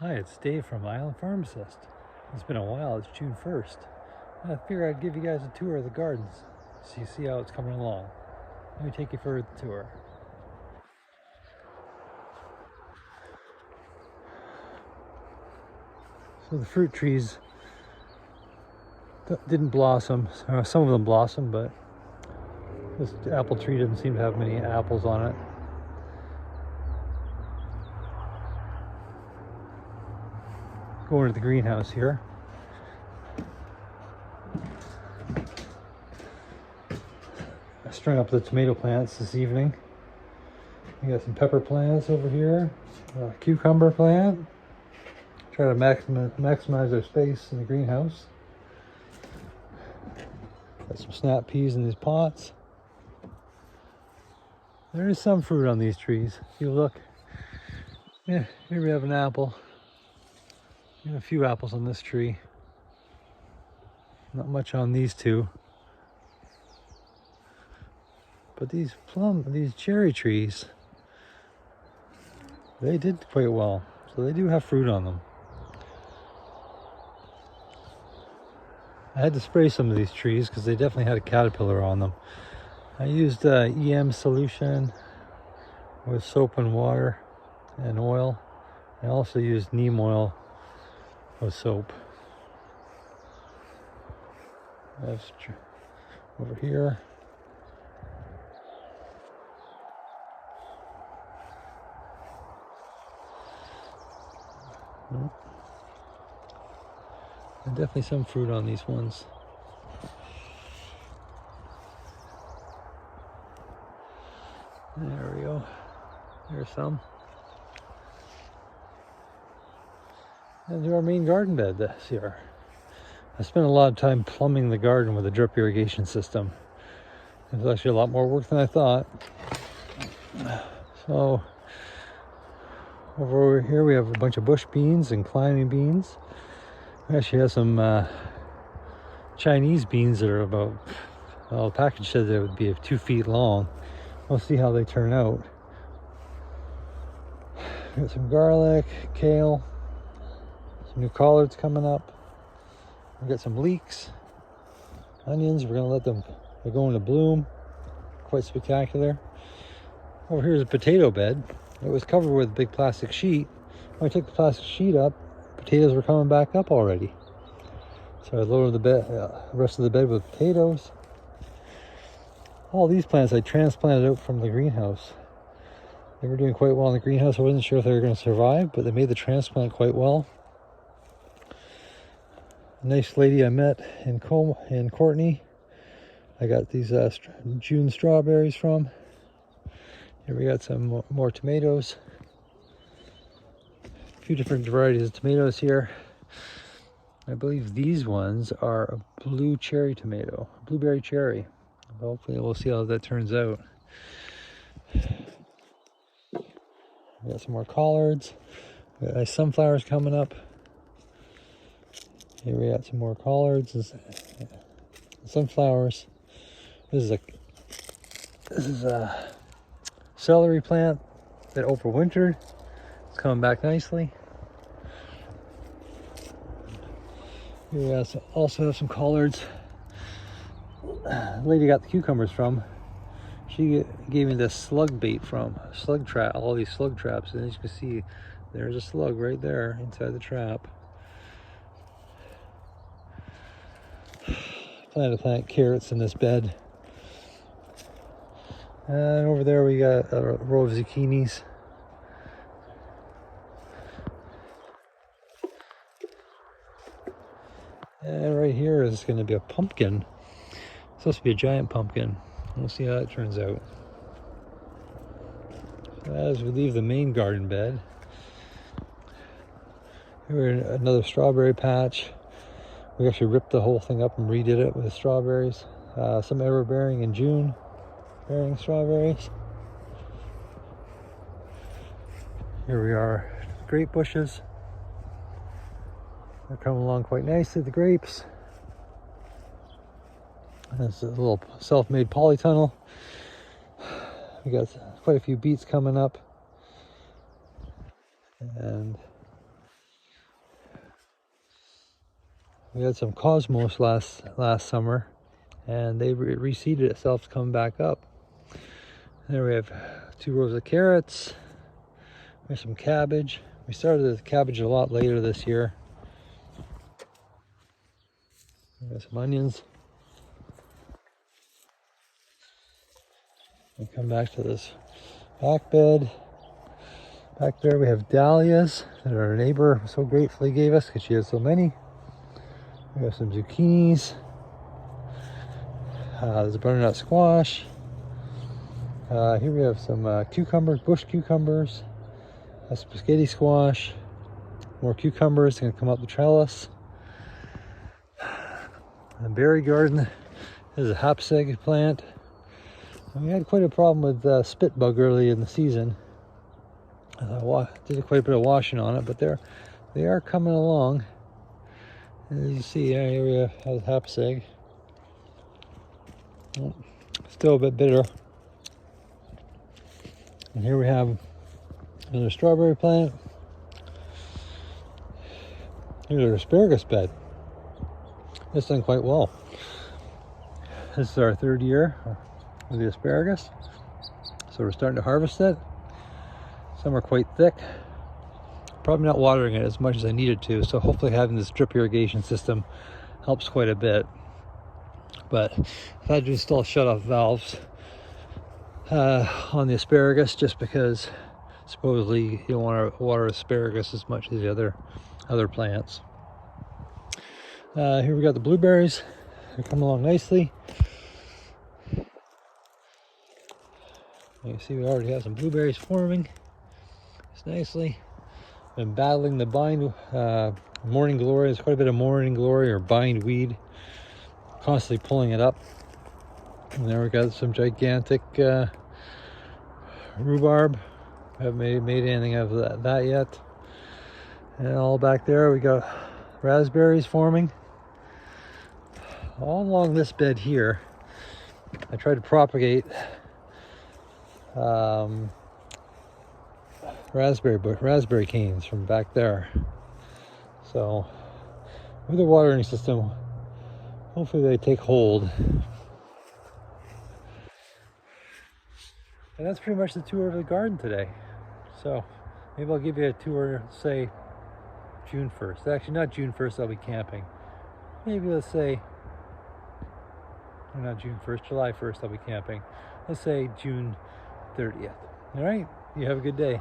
Hi, it's Dave from Island Pharmacist. It's been a while, it's June 1st. I figured I'd give you guys a tour of the gardens so you see how it's coming along. Let me take you for the tour. So the fruit trees didn't blossom. Some of them blossomed, but this apple tree doesn't seem to have many apples on it. Going to the greenhouse here. I strung up the tomato plants this evening. We got some pepper plants over here, a cucumber plant. Try to maximize their space in the greenhouse. Got some snap peas in these pots. There is some fruit on these trees. If you look, yeah, here we have an apple. And a few apples on this tree. Not much on these two. But these cherry trees, they did quite well. So they do have fruit on them. I had to spray some of these trees because they definitely had a caterpillar on them. I used EM solution with soap and water and oil. I also used neem oil with soap. That's over here. And definitely some fruit on these ones. There we go. There's some. And to our main garden bed this year. I spent a lot of time plumbing the garden with a drip irrigation system. It was actually a lot more work than I thought. So over here we have a bunch of bush beans and climbing beans. We actually have some Chinese beans that are about, well, the package said they would be 2 feet long. We'll see how they turn out. We got some garlic, kale, some new collards coming up. We've got some leeks, onions. We're gonna let them, they're going to bloom. Quite spectacular. Over here's a potato bed. It was covered with a big plastic sheet. When I took the plastic sheet up, potatoes were coming back up already. So I loaded the rest of the bed with potatoes. All these plants I transplanted out from the greenhouse. They were doing quite well in the greenhouse. I wasn't sure if they were going to survive, but they made the transplant quite well. A nice lady I met in Courtney. I got these June strawberries from. Here we got some more tomatoes. A few different varieties of tomatoes here. I believe these ones are a blue cherry tomato, blueberry cherry. Hopefully we'll see how that turns out. We got some more collards. We got nice sunflowers coming up. Here we got some more collards and sunflowers. This is a celery plant that overwintered. It's coming back nicely. Here we also have some collards. The lady got the cucumbers from. She gave me this slug bait from slug trap. All these slug traps, and as you can see, there's a slug right there inside the trap. Planted to plant carrots in this bed. And over there we got a row of zucchinis. And right here is going to be a pumpkin. It's supposed to be a giant pumpkin. We'll see how it turns out. So as we leave the main garden bed, here in another strawberry patch. We actually ripped the whole thing up and redid it with strawberries. Some ever-bearing in June, bearing strawberries. Here we are, grape bushes. They're coming along quite nicely, the grapes. There's a little self-made polytunnel. We got quite a few beets coming up. And We had some cosmos last summer, and they reseeded itself to come back up. There we have 2 rows of carrots. There's some cabbage. We started the cabbage a lot later this year. We got some onions. We come back to this back bed. Back there we have dahlias that our neighbor so gratefully gave us because she has so many. We have some zucchinis. There's a butternut squash. Here we have some cucumbers, bush cucumbers. A spaghetti squash. More cucumbers going to come up the trellis. The berry garden is a hopseg plant. We had quite a problem with spit bug early in the season. I did quite a bit of washing on it, but they are coming along. As you see, here we have hopseg. Still a bit bitter. And here we have another strawberry plant. Here's our asparagus bed. It's done quite well. This is our 3rd year with the asparagus. So we're starting to harvest it. Some are quite thick. Probably not watering it as much as I needed to, so hopefully having this drip irrigation system helps quite a bit. But I've had to install shut-off valves on the asparagus just because supposedly you don't want to water asparagus as much as the other plants. Here we got the blueberries. They come along nicely. You can see we already have some blueberries forming. It's nicely. Been battling the morning glory. There's quite a bit of morning glory or bindweed. Constantly pulling it up. And there we got some gigantic rhubarb. Haven't made anything of that yet. And all back there we got raspberries forming. All along this bed here, I tried to propagate raspberry canes from back there. So with the watering system, hopefully they take hold. And that's pretty much the tour of the garden today. So maybe I'll give you a tour, say June 1st. Actually, not June 1st, I'll be camping. Maybe let's say, not June 1st, July 1st I'll be camping. Let's say June 30th. All right, you have a good day.